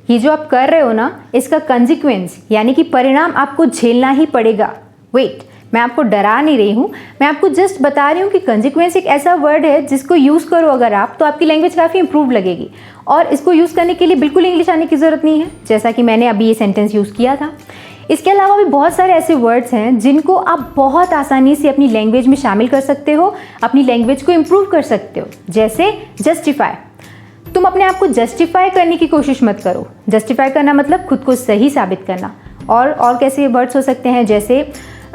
ये जो आप कर रहे हो ना, इसका कंसिक्वेंस यानी कि परिणाम आपको झेलना ही पड़ेगा। वेट, मैं आपको डरा नहीं रही हूँ, मैं आपको जस्ट बता रही हूँ कि कंसिक्वेंस एक ऐसा वर्ड है जिसको यूज़ करो अगर आप, तो आपकी लैंग्वेज काफ़ी इंप्रूव लगेगी। और इसको यूज़ करने के लिए बिल्कुल इंग्लिश आने की ज़रूरत नहीं है, जैसा कि मैंने अभी ये सेंटेंस यूज़ किया था। इसके अलावा भी बहुत सारे ऐसे वर्ड्स हैं जिनको आप बहुत आसानी से अपनी लैंग्वेज में शामिल कर सकते हो, अपनी लैंग्वेज को इम्प्रूव कर सकते हो। जैसे जस्टिफाई, तुम अपने आप को जस्टिफाई करने की कोशिश मत करो। जस्टिफाई करना मतलब खुद को सही साबित करना। और कैसे वर्ड्स हो सकते हैं, जैसे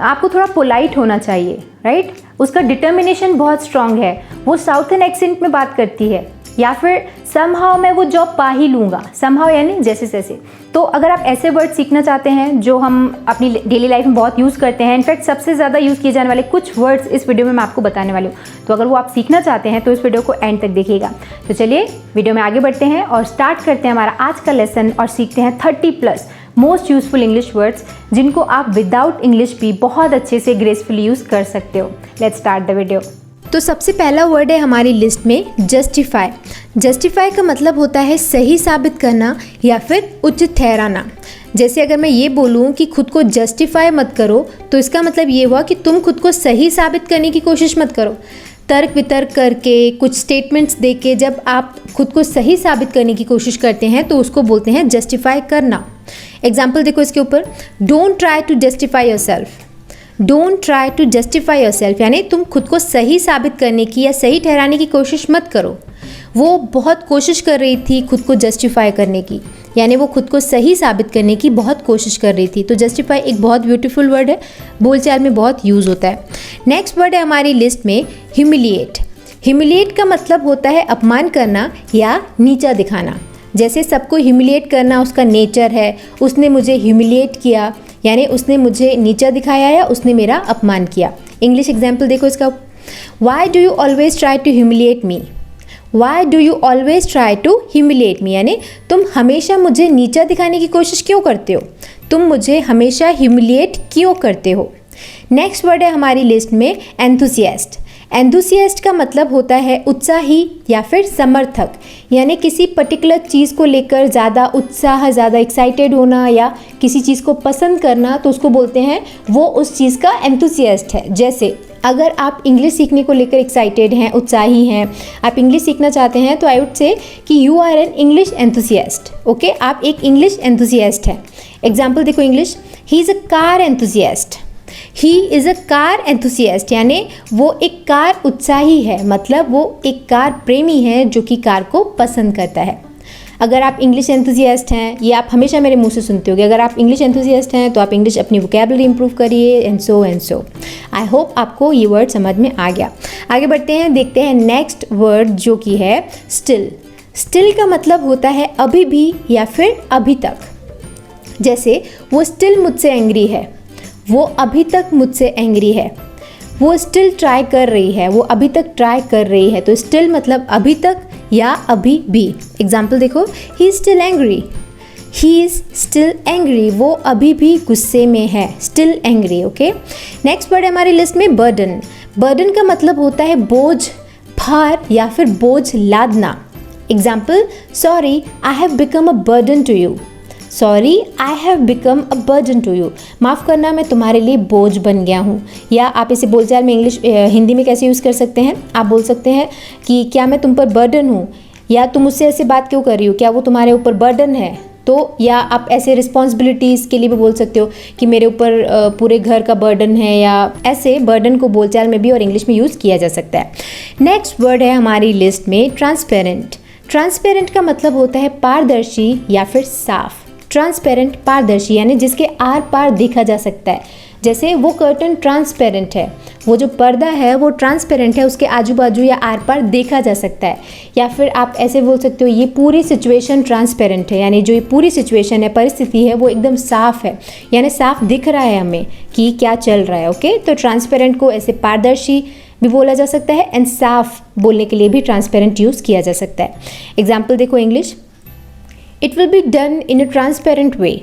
आपको थोड़ा पोलाइट होना चाहिए, राइट? उसका डिटर्मिनेशन बहुत स्ट्रांग है, वो साउथर्न एक्सेंट में बात करती है। या फिर समहाउ मैं वो जॉब पा ही लूँगा, समहाउ यानी जैसे तैसे। तो अगर आप ऐसे वर्ड सीखना चाहते हैं जो हम अपनी डेली लाइफ में बहुत यूज़ करते हैं, इनफैक्ट सबसे ज़्यादा यूज़ किए जाने वाले कुछ वर्ड्स इस वीडियो में मैं आपको बताने वाली हूँ, तो अगर वो आप सीखना चाहते हैं तो इस वीडियो को एंड तक देखिएगा। तो चलिए वीडियो में आगे बढ़ते हैं और स्टार्ट करते हैं हमारा आज का लेसन और सीखते हैं 30+ मोस्ट यूजफुल इंग्लिश वर्ड्स जिनको आप विदाउट इंग्लिश भी बहुत अच्छे से ग्रेसफुली यूज़ कर सकते हो। Let's start the video. तो सबसे पहला वर्ड है हमारी लिस्ट में जस्टिफाई। जस्टिफाई का मतलब होता है सही साबित करना या फिर उचित ठहराना। जैसे अगर मैं ये बोलूँ कि खुद को जस्टिफाई मत करो, तो इसका मतलब ये हुआ कि तुम खुद को सही साबित करने की कोशिश मत करो। तर्क वितर्क करके, कुछ स्टेटमेंट्स देके जब आप खुद को सही साबित करने की कोशिश करते हैं तो उसको बोलते हैं जस्टिफाई करना। एग्जाम्पल देखो इसके ऊपर, don't try to justify yourself. Don't try to justify yourself यानी तुम खुद को सही साबित करने की या सही ठहराने की कोशिश मत करो। वो बहुत कोशिश कर रही थी खुद को जस्टिफाई करने की, यानी वो खुद को सही साबित करने की बहुत कोशिश कर रही थी। तो जस्टिफाई एक बहुत ब्यूटीफुल वर्ड है, बोलचाल में बहुत यूज़ होता है। नेक्स्ट वर्ड है हमारी लिस्ट में ह्यूमिलिएट। ह्यूमिलिएट का मतलब होता है अपमान करना या नीचा दिखाना। जैसे सबको ह्यूमिलिएट करना उसका नेचर है, उसने मुझे ह्यूमिलिएट किया यानी उसने मुझे नीचा दिखाया या उसने मेरा अपमान किया। इंग्लिश एग्जाम्पल देखो इसका, why do you always try to humiliate me. Why do you always try to humiliate me यानी तुम हमेशा मुझे नीचा दिखाने की कोशिश क्यों करते हो, तुम मुझे हमेशा ह्यूमिलिएट क्यों करते हो। नेक्स्ट वर्ड है हमारी लिस्ट में एंथुसियास्ट। एंथुसियास्ट का मतलब होता है उत्साही या फिर समर्थक, यानी किसी पर्टिकुलर चीज़ को लेकर ज़्यादा उत्साह, ज़्यादा एक्साइटेड होना या किसी चीज़ को पसंद करना, तो उसको बोलते हैं वो उस चीज़ का एंथुसियास्ट है। जैसे अगर आप इंग्लिश सीखने को लेकर एक्साइटेड हैं, उत्साही हैं, आप इंग्लिश सीखना चाहते हैं, तो आई वुड से कि you are an English enthusiast. Okay, आप एक इंग्लिश एंथुसियास्ट हैं। एग्जाम्पल देखो English, he is a car enthusiast. He is a car enthusiast यानी वो एक कार उत्साही है, मतलब वो एक कार प्रेमी है जो कि कार को पसंद करता है। अगर आप इंग्लिश एंथुसियास्ट हैं, ये आप हमेशा मेरे मुंह से सुनते होगे, अगर आप इंग्लिश एंथुसियास्ट हैं तो आप इंग्लिश अपनी वोकैबुलरी इंप्रूव करिए एंड सो। आई होप आपको ये वर्ड समझ में आ गया। आगे बढ़ते हैं, देखते हैं नेक्स्ट वर्ड जो कि है स्टिल। स्टिल का मतलब होता है अभी भी या फिर अभी तक। जैसे वो स्टिल मुझसे एंग्री है, वो अभी तक मुझसे एंग्री है। वो स्टिल ट्राई कर रही है, वो अभी तक ट्राई कर रही है। तो स्टिल मतलब अभी तक या अभी भी। एग्जाम्पल देखो, he is still angry. He is still angry, वो अभी भी गुस्से में है, still angry. Okay, next word है हमारी लिस्ट में बर्डन। बर्डन का मतलब होता है बोझ, भार या फिर बोझ लादना। Example, sorry I have become a burden to you. Sorry I have become a burden to you, माफ़ करना मैं तुम्हारे लिए बोझ बन गया हूँ। या आप इसे बोलचाल में हिंदी में कैसे यूज़ कर सकते हैं, आप बोल सकते हैं कि क्या मैं तुम पर बर्डन हूँ, या तुम मुझसे ऐसे बात क्यों कर रही हो, क्या वो तुम्हारे ऊपर बर्डन है। तो या आप ऐसे रिस्पॉन्सिबिलिटीज़ के लिए भी बोल सकते हो कि मेरे ऊपर पूरे घर का बर्डन है, या ऐसे बर्डन को बोलचाल में भी और इंग्लिश में यूज़ किया जा सकता है। नेक्स्ट वर्ड है हमारी लिस्ट में ट्रांसपेरेंट। ट्रांसपेरेंट का मतलब होता है पारदर्शी या फिर साफ। ट्रांसपेरेंट पारदर्शी यानी जिसके आर पार देखा जा सकता है। जैसे वो कर्टन ट्रांसपेरेंट है, वो जो पर्दा है वो ट्रांसपेरेंट है, उसके आजू बाजू या आर पार देखा जा सकता है। या फिर आप ऐसे बोल सकते हो ये पूरी सिचुएशन ट्रांसपेरेंट है, यानी जो ये पूरी सिचुएशन है, परिस्थिति है, वो एकदम साफ है, यानी साफ दिख रहा है हमें कि क्या चल रहा है। ओके, तो ट्रांसपेरेंट को ऐसे पारदर्शी भी बोला जा सकता है एंड साफ बोलने के लिए भी ट्रांसपेरेंट यूज़ किया जा सकता है। एग्जाम्पल देखो English, it will be done in a transparent way.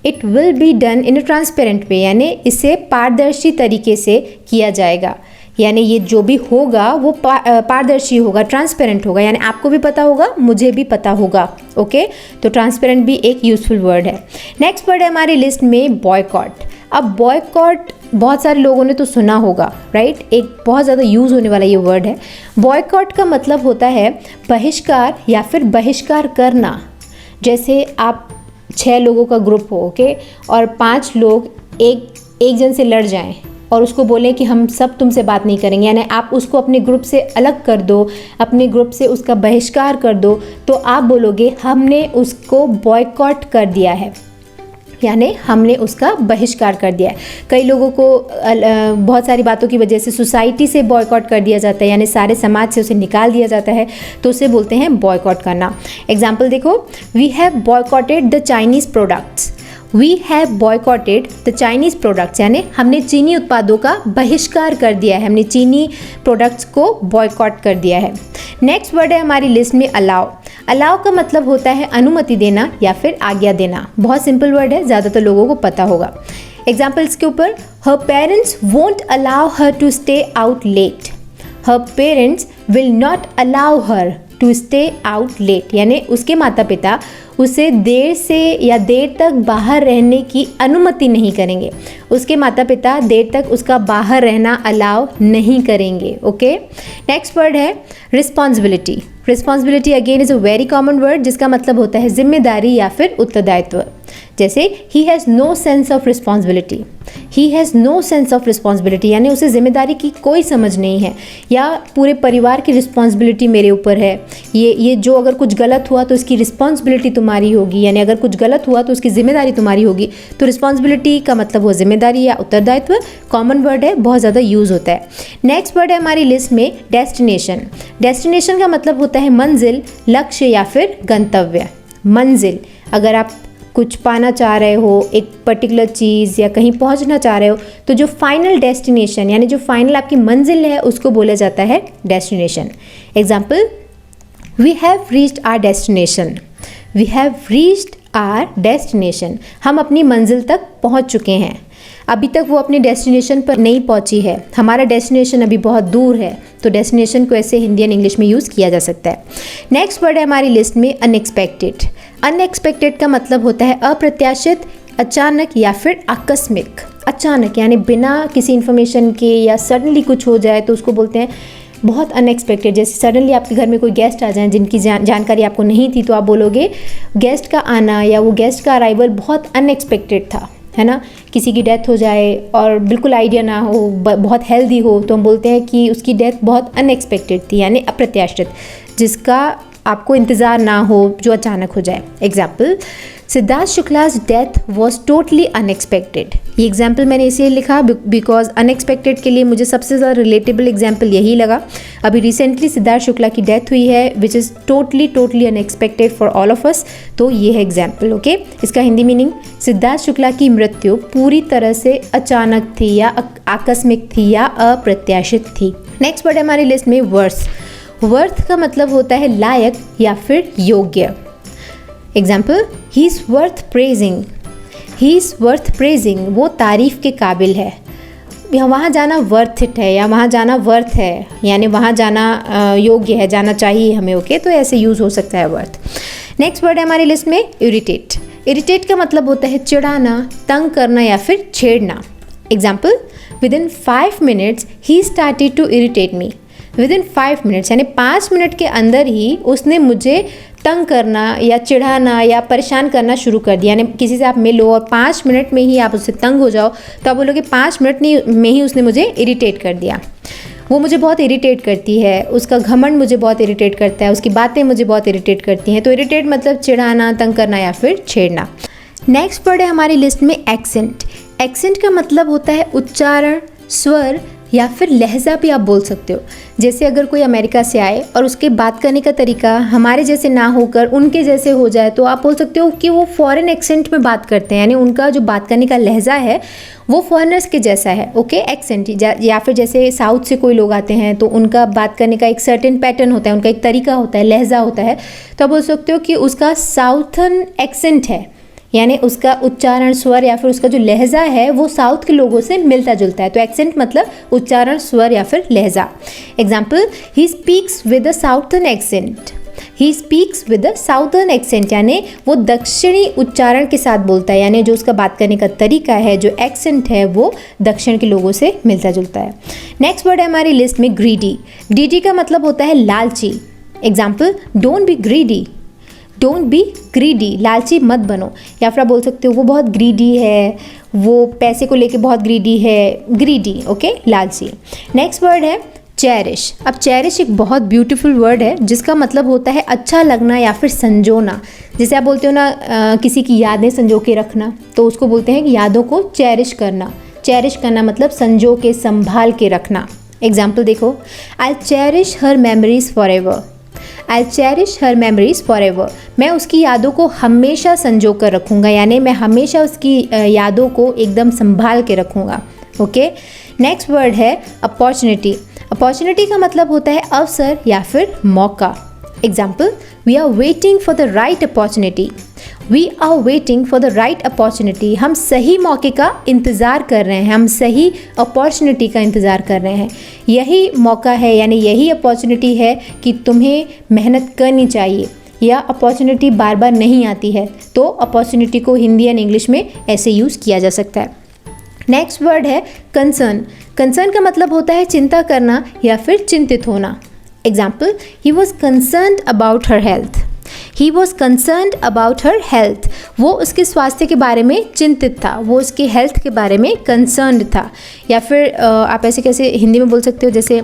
It will be done in a transparent way यानी इसे पारदर्शी तरीके से किया जाएगा, यानी ये जो भी होगा वो पारदर्शी होगा, ट्रांसपेरेंट होगा, यानी आपको भी पता होगा, मुझे भी पता होगा। ओके, तो ट्रांसपेरेंट भी एक यूजफुल वर्ड है। नेक्स्ट वर्ड है हमारी लिस्ट में बॉयकॉट। अब बॉयकॉट बहुत सारे लोगों ने तो सुना होगा, राइट? एक बहुत ज़्यादा यूज़ होने वाला ये वर्ड है। बॉयकॉट का मतलब होता है बहिष्कार या फिर बहिष्कार करना। जैसे आप 6 लोगों का ग्रुप हो, ओके, और 5 लोग एक जन से लड़ जाएं और उसको बोलें कि हम सब तुमसे बात नहीं करेंगे, यानी आप उसको अपने ग्रुप से अलग कर दो, अपने ग्रुप से उसका बहिष्कार कर दो, तो आप बोलोगे हमने उसको बॉयकॉट कर दिया है, यानी हमने उसका बहिष्कार कर दिया है। कई लोगों को बहुत सारी बातों की वजह से सोसाइटी से बॉयकॉट कर दिया जाता है, यानी सारे समाज से उसे निकाल दिया जाता है, तो उसे बोलते हैं बॉयकॉट करना। एग्जाम्पल देखो, we have boycotted the Chinese products. We have boycotted the Chinese products, यानी हमने चीनी उत्पादों का बहिष्कार कर दिया है, हमने चीनी प्रोडक्ट्स को बॉयकॉट कर दिया है। नेक्स्ट वर्ड है हमारी लिस्ट में अलाउ। अलाउ का मतलब होता है अनुमति देना या फिर आज्ञा देना। बहुत सिंपल वर्ड है, ज़्यादातर लोगों को पता होगा। एग्जाम्पल्स के ऊपर, her parents won't allow her to stay out late. Her parents will not allow her to stay out late, यानी उसके माता पिता उसे देर से या देर तक बाहर रहने की अनुमति नहीं करेंगे। उसके माता पिता देर तक उसका बाहर रहना अलाउ नहीं करेंगे। ओके, नेक्स्ट वर्ड है responsibility. Responsibility again is a very common word, जिसका मतलब होता है जिम्मेदारी या फिर उत्तरदायित्व। जैसे he has no sense of responsibility. He has no sense of responsibility, यानी उसे जिम्मेदारी की कोई समझ नहीं है, या पूरे परिवार की रिस्पॉन्सिबिलिटी मेरे ऊपर है, ये जो अगर कुछ गलत हुआ तो इसकी रिस्पॉन्सिबिलिटी तुम्हारी होगी, यानी अगर कुछ गलत हुआ तो उसकी जिम्मेदारी तुम्हारी होगी। तो रिस्पॉन्सिबिलिटी का मतलब हो जिम्मेदारी या उत्तरदायित्व। कॉमन वर्ड है, बहुत ज़्यादा यूज़ होता है। नेक्स्ट वर्ड है हमारी लिस्ट में डेस्टिनेशन। डेस्टिनेशन का मतलब होता है मंजिल, लक्ष्य या फिर गंतव्य। मंजिल, अगर आप कुछ पाना चाह रहे हो, एक पर्टिकुलर चीज़ या कहीं पहुंचना चाह रहे हो, तो जो फाइनल डेस्टिनेशन यानी जो फाइनल आपकी मंजिल है उसको बोला जाता है destination. Example, we have reached our destination. We have reached our destination, हम अपनी मंजिल तक पहुंच चुके हैं। अभी तक वो अपने डेस्टिनेशन पर नहीं पहुंची है, हमारा डेस्टिनेशन अभी बहुत दूर है। तो डेस्टिनेशन को ऐसे हिंदी एंड इंग्लिश में यूज़ किया जा सकता है। नेक्स्ट वर्ड है हमारी लिस्ट में अनएक्सपेक्टेड। अनएक्सपेक्टेड का मतलब होता है अप्रत्याशित, अचानक या फिर आकस्मिक। अचानक यानी बिना किसी इन्फॉर्मेशन के या सडनली कुछ हो जाए तो उसको बोलते हैं बहुत अनएक्सपेक्टेड। जैसे सडनली आपके घर में कोई गेस्ट आ जाए जिनकी जानकारी आपको नहीं थी, तो आप बोलोगे गेस्ट का आना या वो गेस्ट का अराइवल बहुत अनएक्सपेक्टेड था, है ना। किसी की डेथ हो जाए और बिल्कुल आइडिया ना हो, बहुत हेल्दी हो, तो हम बोलते हैं कि उसकी डेथ बहुत अनएक्सपेक्टेड थी, यानी अप्रत्याशित, जिसका आपको इंतज़ार ना हो, जो अचानक हो जाए। एग्जाम्पल, सिद्धार्थ शुक्ला's डेथ वॉज टोटली अनएक्सपेक्टेड। ये एग्जाम्पल मैंने इसलिए लिखा बिकॉज अनएक्सपेक्टेड के लिए मुझे सबसे ज़्यादा रिलेटेबल एग्जाम्पल यही लगा। अभी रिसेंटली सिद्धार्थ शुक्ला की डेथ हुई है, which is totally unexpected for all of us. तो ये है एग्जाम्पल। ओके, इसका हिंदी मीनिंग, सिद्धार्थ शुक्ला की मृत्यु पूरी तरह से अचानक थी या आकस्मिक थी या अप्रत्याशित थी। नेक्स्ट वर्ड है हमारी लिस्ट में वर्थ। वर्थ का मतलब होता है लायक या फिर योग्य। Example, he is worth praising. He is worth praising, वो तारीफ़ के काबिल है। वहाँ जाना वर्थ इट है या वहाँ जाना वर्थ है, यानी वहाँ जाना योग्य है, जाना चाहिए हमें। ओके, तो ऐसे यूज़ हो सकता है वर्थ। नेक्स्ट वर्ड है हमारी लिस्ट में इरिटेट। इरिटेट का मतलब होता है चिढ़ाना, तंग करना या फिर छेड़ना। Example, within 5 minutes he started to irritate me. Within 5 minutes यानी 5 मिनट के अंदर ही उसने मुझे तंग करना या चिढ़ाना या परेशान करना शुरू कर दिया। यानी किसी से आप मिलो और 5 मिनट में ही आप उससे तंग हो जाओ, तो आप बोलोगे 5 मिनट में ही उसने मुझे इरिटेट कर दिया। वो मुझे बहुत इरिटेट करती है, उसका घमंड मुझे बहुत इरिटेट करता है, उसकी बातें मुझे बहुत इरिटेट करती हैं। तो इरिटेट मतलब चिढ़ाना, तंग करना या फिर छेड़ना। नेक्स्ट वर्ड है हमारी लिस्ट में एक्सेंट। एक्सेंट का मतलब होता है उच्चारण, स्वर या फिर लहजा भी आप बोल सकते हो। जैसे अगर कोई अमेरिका से आए और उसके बात करने का तरीका हमारे जैसे ना होकर उनके जैसे हो जाए, तो आप बोल सकते हो कि वो फॉरेन एक्सेंट में बात करते हैं, यानी उनका जो बात करने का लहजा है वो फॉरेनर्स के जैसा है। Okay, accent. या फिर जैसे साउथ से कोई लोग आते हैं तो उनका बात करने का एक सर्टेन पैटर्न होता है, उनका एक तरीका होता है, लहजा होता है, तो आप बोल सकते हो कि उसका साउथर्न एक्सेंट है, यानी उसका उच्चारण स्वर या फिर उसका जो लहजा है वो साउथ के लोगों से मिलता जुलता है। तो एक्सेंट मतलब उच्चारण स्वर या फिर लहजा। Example, he speaks with a southern accent. He speaks with a southern accent यानी वो दक्षिणी उच्चारण के साथ बोलता है, यानी जो उसका बात करने का तरीका है, जो एक्सेंट है, वो दक्षिण के लोगों से मिलता जुलता है। नेक्स्ट वर्ड है हमारी लिस्ट में ग्रीडी। ग्रीडी का मतलब होता है लालची। Example, don't be greedy. Don't be greedy, लालची मत बनो। या फिर आप बोल सकते हो वो बहुत ग्रीडी है, वो पैसे को लेके बहुत ग्रीडी है। ग्रीडी, ओके, लालची। नेक्स्ट वर्ड है चेरिश। अब चेरिश एक बहुत ब्यूटीफुल वर्ड है जिसका मतलब होता है अच्छा लगना या फिर संजोना। जैसे आप बोलते हो ना किसी की यादें संजो के रखना, तो उसको बोलते हैं कि यादों को चेरिश करना। चेरिश करना मतलब संजो के, संभाल के रखना। एग्जाम्पल देखो, I cherish her memories for ever. I cherish her memories for ever, मैं उसकी यादों को हमेशा संजो कर रखूँगा, यानी मैं हमेशा उसकी यादों को एकदम संभाल के रखूँगा। ओके। नेक्स्ट वर्ड है अपॉर्चुनिटी। अपॉर्चुनिटी का मतलब होता है अवसर या फिर मौका। Example, we are waiting for the right opportunity. We are waiting for the right opportunity, हम सही मौके का इंतज़ार कर रहे हैं, हम सही अपॉर्चुनिटी का इंतज़ार कर रहे हैं। यही मौका है, यानी यही अपॉर्चुनिटी है कि तुम्हें मेहनत करनी चाहिए, या अपॉर्चुनिटी बार बार नहीं आती है, तो अपॉर्चुनिटी को हिंदी एंड इंग्लिश में ऐसे यूज़ किया जा सकता है। नेक्स्ट वर्ड है कंसर्न। कंसर्न का मतलब होता है चिंता करना या फिर चिंतित होना। Example, he was concerned about her health. He was concerned about her health, वो उसके स्वास्थ्य के बारे में चिंतित था, वो उसके हेल्थ के बारे में कंसर्न्ड था। या फिर आप ऐसे कैसे हिंदी में बोल सकते हो, जैसे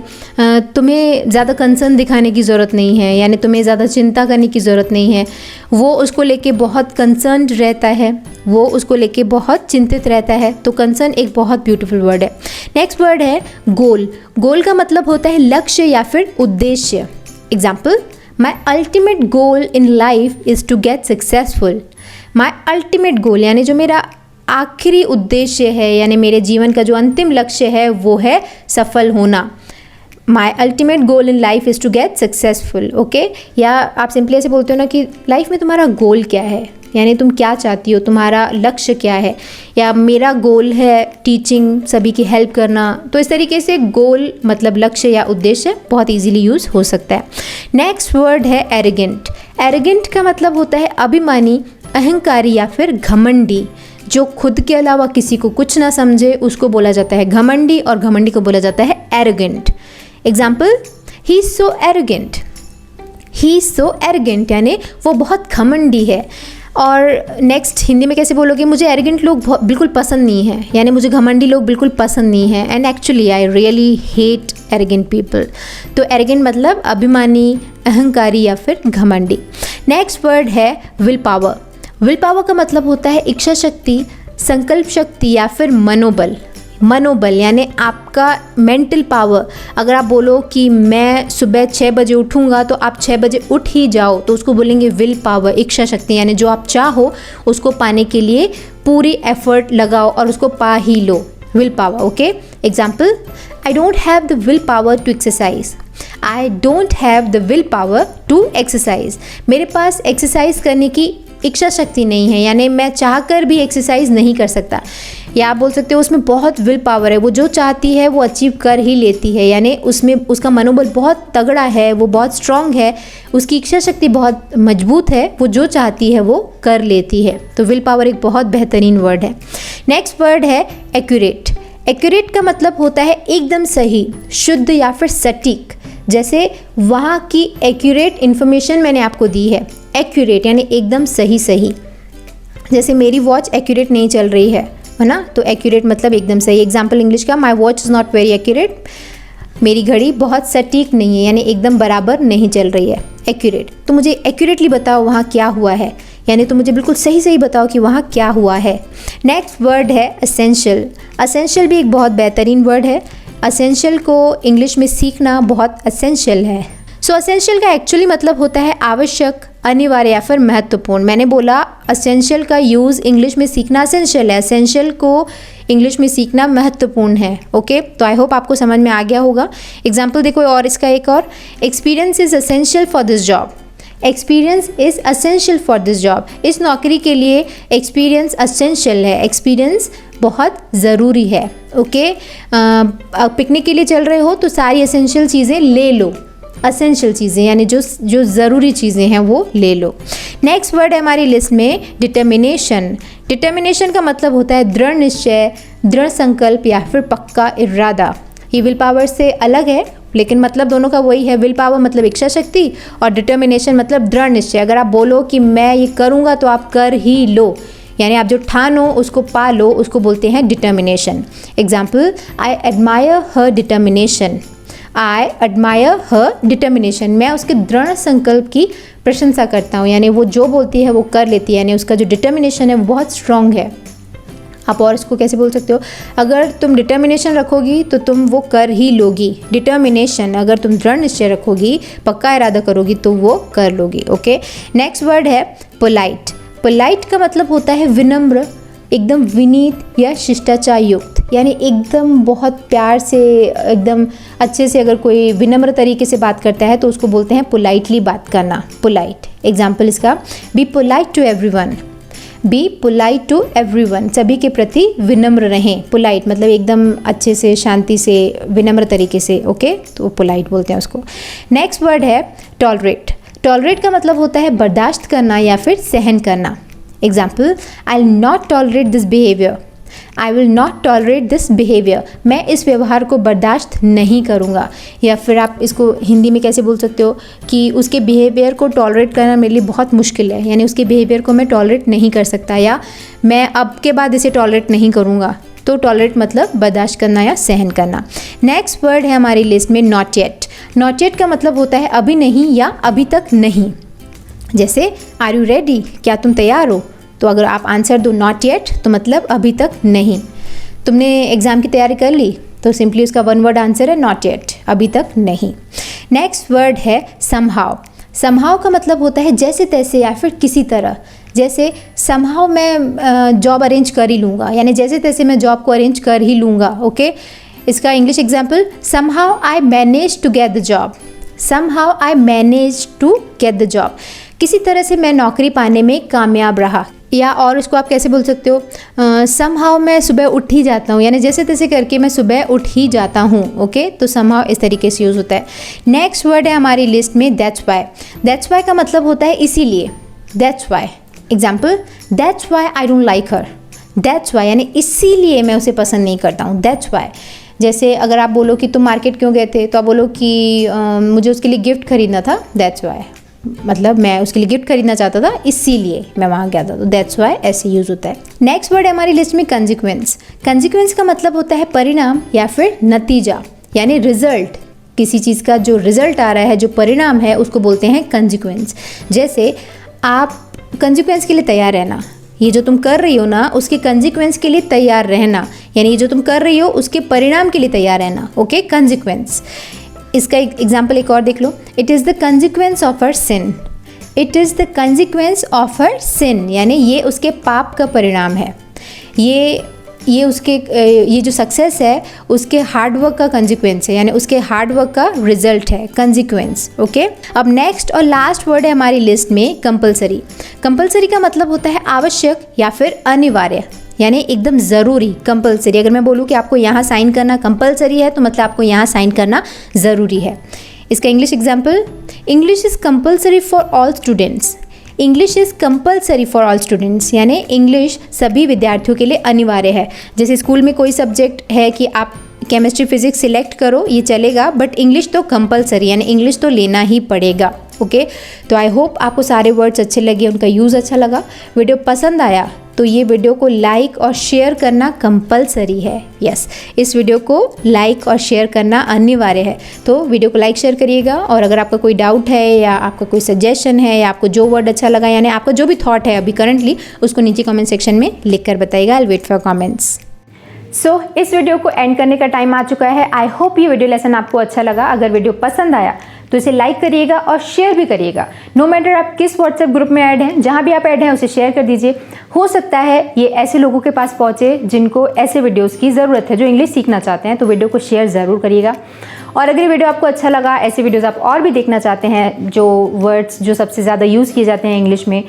तुम्हें ज़्यादा कंसर्न दिखाने की ज़रूरत नहीं है, यानी तुम्हें ज़्यादा चिंता करने की ज़रूरत नहीं है। वो उसको लेके बहुत कंसर्न्ड रहता है, वो उसको लेके बहुत चिंतित रहता है। तो कंसर्न एक बहुत ब्यूटीफुल वर्ड है। नेक्स्ट वर्ड है गोल। गोल का मतलब होता है लक्ष्य या फिर उद्देश्य। Example, my ultimate goal in life is to get successful. My ultimate goal यानी जो मेरा आखिरी उद्देश्य है, यानी मेरे जीवन का जो अंतिम लक्ष्य है वो है सफल होना। My ultimate goal in life is to get successful. Okay. या आप सिंपली ऐसे बोलते हो ना कि लाइफ में तुम्हारा गोल क्या है, यानी तुम क्या चाहती हो, तुम्हारा लक्ष्य क्या है। या मेरा गोल है टीचिंग, सभी की हेल्प करना। तो इस तरीके से गोल मतलब लक्ष्य या उद्देश्य बहुत इजीली यूज़ हो सकता है। नेक्स्ट वर्ड है एरोगेंट। एरोगेंट का मतलब होता है अभिमानी, अहंकारी या फिर घमंडी। जो खुद के अलावा किसी को कुछ ना समझे उसको बोला जाता है घमंडी, और घमंडी को बोला जाता है arrogant. Example, he is so arrogant. He is so arrogant यानी वो बहुत घमंडी है। और नेक्स्ट हिंदी में कैसे बोलोगे, मुझे एरोगेंट लोग बिल्कुल पसंद नहीं है, यानी मुझे घमंडी लोग बिल्कुल पसंद नहीं है। And actually I really hate arrogant people. तो एरोगेंट मतलब अभिमानी, अहंकारी या फिर घमंडी। नेक्स्ट वर्ड है विल पावर। विल पावर का मतलब होता है इच्छा शक्ति, संकल्प शक्ति या फिर मनोबल। मनोबल यानी आपका मेंटल पावर। अगर आप बोलो कि मैं सुबह 6 बजे उठूँगा तो आप 6 बजे उठ ही जाओ, तो उसको बोलेंगे विल पावर, इच्छा शक्ति। यानी जो आप चाहो उसको पाने के लिए पूरी एफर्ट लगाओ और उसको पा ही लो, will power. Okay. Example, I don't have the will power to exercise. I don't have the will power to exercise, मेरे पास एक्सरसाइज करने की इच्छा शक्ति नहीं है, यानी मैं चाहकर भी एक्सरसाइज नहीं कर सकता। या आप बोल सकते हो उसमें बहुत विल पावर है, वो जो चाहती है वो अचीव कर ही लेती है, यानी उसमें उसका मनोबल बहुत तगड़ा है, वो बहुत स्ट्रांग है, उसकी इच्छा शक्ति बहुत मजबूत है, वो जो चाहती है वो कर लेती है। तो विल पावर एक बहुत बेहतरीन वर्ड है। नेक्स्ट वर्ड है एक्यूरेट। एक्यूरेट का मतलब होता है एकदम सही, शुद्ध या फिर सटीक। जैसे वहाँ की एक्यूरेट इन्फॉर्मेशन मैंने आपको दी है। एक्यूरेट यानी एकदम सही सही। जैसे मेरी वॉच एक्यूरेट नहीं चल रही है ना, तो एक्यूरेट मतलब एकदम सही। एग्जाम्पल इंग्लिश का, my watch is not very accurate. मेरी घड़ी बहुत सटीक नहीं है, यानी एकदम बराबर नहीं चल रही है। एक्यूरेट, तो मुझे एक्यूरेटली बताओ वहाँ क्या हुआ है, यानी तो मुझे बिल्कुल सही सही बताओ कि वहाँ क्या हुआ है। नेक्स्ट वर्ड है असेंशियल। असेंशियल भी एक बहुत बेहतरीन वर्ड है। असेंशियल को इंग्लिश में सीखना बहुत असेंशियल है। सो असेंशियल का एक्चुअली मतलब होता है आवश्यक, अनिवार्य या फिर महत्वपूर्ण। मैंने बोला असेंशियल का यूज़ इंग्लिश में सीखना असेंशियल है, असेंशियल को इंग्लिश में सीखना महत्वपूर्ण है। ओके, तो आई होप आपको समझ में आ गया होगा। एग्जाम्पल देखो और इसका एक और, experience is essential for this job. Experience is essential for this job. इस नौकरी के लिए एक्सपीरियंस असेंशियल है, एक्सपीरियंस बहुत ज़रूरी है। ओके, पिकनिक के लिए चल रहे हो तो सारी असेंशियल चीज़ें ले लो, असेंशियल चीज़ें यानी जो ज़रूरी चीज़ें हैं वो ले लो। नेक्स्ट वर्ड है हमारी लिस्ट में डिटर्मिनेशन। डिटर्मिनेशन का मतलब होता है दृढ़ निश्चय, दृढ़ संकल्प या फिर पक्का इरादा। ये विल पावर से अलग है लेकिन मतलब दोनों का वही है। विल पावर मतलब इच्छा शक्ति और डिटर्मिनेशन मतलब दृढ़ निश्चय। अगर आप बोलो कि मैं ये करूँगा तो आप कर ही लो, यानी आप जो ठानो उसको पा लो, उसको बोलते हैं determination. Example, I admire her determination. I admire her determination, मैं उसके दृढ़ संकल्प की प्रशंसा करता हूँ, यानी वो जो बोलती है वो कर लेती है, यानी उसका जो डिटर्मिनेशन है वो बहुत स्ट्रॉन्ग है। आप और इसको कैसे बोल सकते हो, अगर तुम डिटर्मिनेशन रखोगी तो तुम वो कर ही लोगी। डिटर्मिनेशन, अगर तुम दृढ़ निश्चय रखोगी, पक्का इरादा करोगी तो वो कर लोगी। ओके, नेक्स्ट वर्ड है पोलाइट। पोलाइट का मतलब होता है विनम्र, एकदम विनीत या शिष्टाचार युक्त, यानी एकदम बहुत प्यार से, एकदम अच्छे से अगर कोई विनम्र तरीके से बात करता है तो उसको बोलते हैं पोलाइटली बात करना, पोलाइट। एग्जाम्पल इसका, be polite to everyone. Be polite to everyone, सभी के प्रति विनम्र रहें। पोलाइट मतलब एकदम अच्छे से, शांति से, विनम्र तरीके से। ओके, तो पोलाइट बोलते हैं उसको। नेक्स्ट वर्ड है टॉलरेट। टॉलरेट का मतलब होता है बर्दाश्त करना या फिर सहन करना। Example, I will not tolerate this behaviour. I will not tolerate this behaviour, मैं इस व्यवहार को बर्दाश्त नहीं करूँगा। या फिर आप इसको हिंदी में कैसे बोल सकते हो कि उसके बिहेवियर को टॉलरेट करना मेरे लिए बहुत मुश्किल है, यानी उसके बिहेवियर को मैं टॉलरेट नहीं कर सकता, या मैं अब के बाद इसे टॉलरेट नहीं करूँगा। तो टॉलरेट मतलब बर्दाश्त करना या सहन करना। नेक्स्ट वर्ड है हमारी लिस्ट में नॉट येट। नॉट येट का मतलब होता है अभी नहीं या अभी तक नहीं। जैसे आर यू रेडी, क्या तुम तैयार हो, तो अगर आप आंसर दो नॉट येट तो मतलब अभी तक नहीं। तुमने एग्ज़ाम की तैयारी कर ली तो सिंपली उसका वन वर्ड आंसर है नॉट येट, अभी तक नहीं। नेक्स्ट वर्ड है समहाउ। समहाउ का मतलब होता है जैसे तैसे या फिर किसी तरह। जैसे समहाउ मैं जॉब अरेंज कर ही लूँगा, यानी जैसे तैसे मैं जॉब को अरेंज कर ही लूँगा। ओके, इसका English example, somehow I manage to get the job. Somehow I manage to get the job, किसी तरह से मैं नौकरी पाने में कामयाब रहा। या और उसको आप कैसे बोल सकते हो, समहाउ मैं सुबह उठ ही जाता हूँ, यानी जैसे तैसे करके मैं सुबह उठ ही जाता हूँ। ओके, तो समहाउ इस तरीके से यूज़ होता है। नेक्स्ट वर्ड है हमारी लिस्ट में दैट्स वाई। दैट्स वाई का मतलब होता है इसीलिए, that's why. Example, that's why I don't like her. That's why यानी इसीलिए मैं उसे पसंद नहीं करता हूँ, दैट्स वाई। जैसे अगर आप बोलो कि तुम मार्केट क्यों गए थे, तो आप बोलो कि मुझे उसके लिए गिफ्ट खरीदना था, दैट्स वाई, मतलब मैं उसके लिए गिफ्ट खरीदना चाहता था इसीलिए मैं वहाँ गया था, तो दैट्स वाई ऐसे यूज़ होता है। नेक्स्ट वर्ड है हमारी लिस्ट में कंसिक्वेंस। कंसिक्वेंस का मतलब होता है परिणाम या फिर नतीजा, यानी रिजल्ट। किसी चीज़ का जो रिजल्ट आ रहा है, जो परिणाम है, उसको बोलते हैं कंसिक्वेंस। जैसे आप कंसिक्वेंस के लिए तैयार रहना, ये जो तुम कर रही हो ना उसके कंसिक्वेंस के लिए तैयार रहना, यानी ये जो तुम कर रही हो उसके परिणाम के लिए तैयार रहना। Okay, consequence. इसका एक और देख लो, it is the consequence of her sin. It is the consequence of her sin, यानी ये उसके पाप का परिणाम है। ये जो सक्सेस है उसके हार्डवर्क का कंसिक्वेंस है, यानी उसके हार्डवर्क का रिजल्ट है कंसिक्वेंस। ओके, अब नेक्स्ट और लास्ट वर्ड है हमारी लिस्ट में कंपलसरी। कंपलसरी का मतलब होता है आवश्यक या फिर अनिवार्य, यानी एकदम ज़रूरी, कंपलसरी। अगर मैं बोलूँ कि आपको यहाँ साइन करना कंपलसरी है तो मतलब आपको यहाँ साइन करना ज़रूरी है। इसका English example, English is compulsory for all students. English is compulsory for all students, यानी इंग्लिश सभी विद्यार्थियों के लिए अनिवार्य है। जैसे स्कूल में कोई सब्जेक्ट है कि आप केमिस्ट्री फिजिक्स सिलेक्ट करो, ये चलेगा, बट इंग्लिश तो कंपलसरी, यानी इंग्लिश तो लेना ही पड़ेगा। ओके, तो आई होप आपको सारे वर्ड्स अच्छे लगे, उनका यूज़ अच्छा लगा। वीडियो पसंद आया तो ये वीडियो को लाइक और शेयर करना कंपलसरी है। यस, इस वीडियो को लाइक और शेयर करना अनिवार्य है, तो वीडियो को लाइक शेयर करिएगा। और अगर आपका कोई डाउट है या आपका कोई सजेशन है या आपको जो वर्ड अच्छा लगा, यानी आपका जो भी थॉट है अभी करंटली, उसको नीचे कमेंट सेक्शन में लिख कर बताइएगा। I wait for comments. So इस वीडियो को एंड करने का टाइम आ चुका है। आई होप ये वीडियो लेसन आपको अच्छा लगा। अगर वीडियो पसंद आया तो इसे लाइक करिएगा और शेयर भी करिएगा। नो मैटर आप किस व्हाट्सएप ग्रुप में ऐड हैं, जहाँ भी आप ऐड हैं उसे शेयर कर दीजिए। हो सकता है ये ऐसे लोगों के पास पहुँचे जिनको ऐसे वीडियोज़ की ज़रूरत है, जो इंग्लिश सीखना चाहते हैं, तो वीडियो को शेयर ज़रूर करिएगा। और अगर ये वीडियो आपको अच्छा लगा, ऐसे वीडियोज़ आप और भी देखना चाहते हैं जो वर्ड्स जो सबसे ज़्यादा यूज़ किए जाते हैं इंग्लिश में,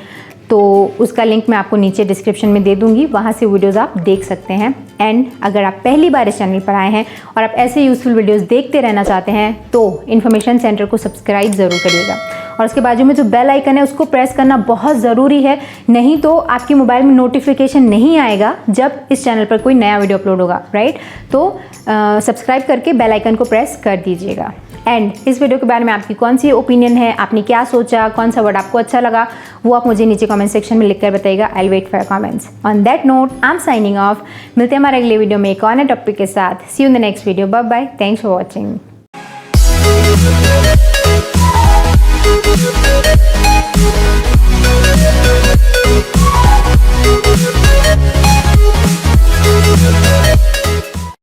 तो उसका लिंक मैं आपको नीचे डिस्क्रिप्शन में दे दूंगी, वहाँ से वीडियोज़ आप देख सकते हैं। एंड अगर आप पहली बार इस चैनल पर आए हैं और आप ऐसे यूज़फुल वीडियोज़ देखते रहना चाहते हैं तो इन्फॉर्मेशन सेंटर को सब्सक्राइब ज़रूर करिएगा और उसके बाजू में जो बेल आइकन है उसको प्रेस करना बहुत ज़रूरी है, नहीं तो आपके मोबाइल में नोटिफिकेशन नहीं आएगा जब इस चैनल पर कोई नया वीडियो अपलोड होगा, राइट। तो सब्सक्राइब करके बेल आइकन को प्रेस कर दीजिएगा। एंड इस वीडियो के बारे में आपकी कौन सी ओपिनियन है, आपने क्या सोचा, कौन सा वर्ड आपको अच्छा लगा, वो आप मुझे नीचे कमेंट सेक्शन में लिखकर बताइएगा। I will wait for comments. On that note I am signing off. मिलते हैं हमारे अगले वीडियो में एक और नए टॉपिक के साथ। See you in the next video. Bye bye. Thanks for watching.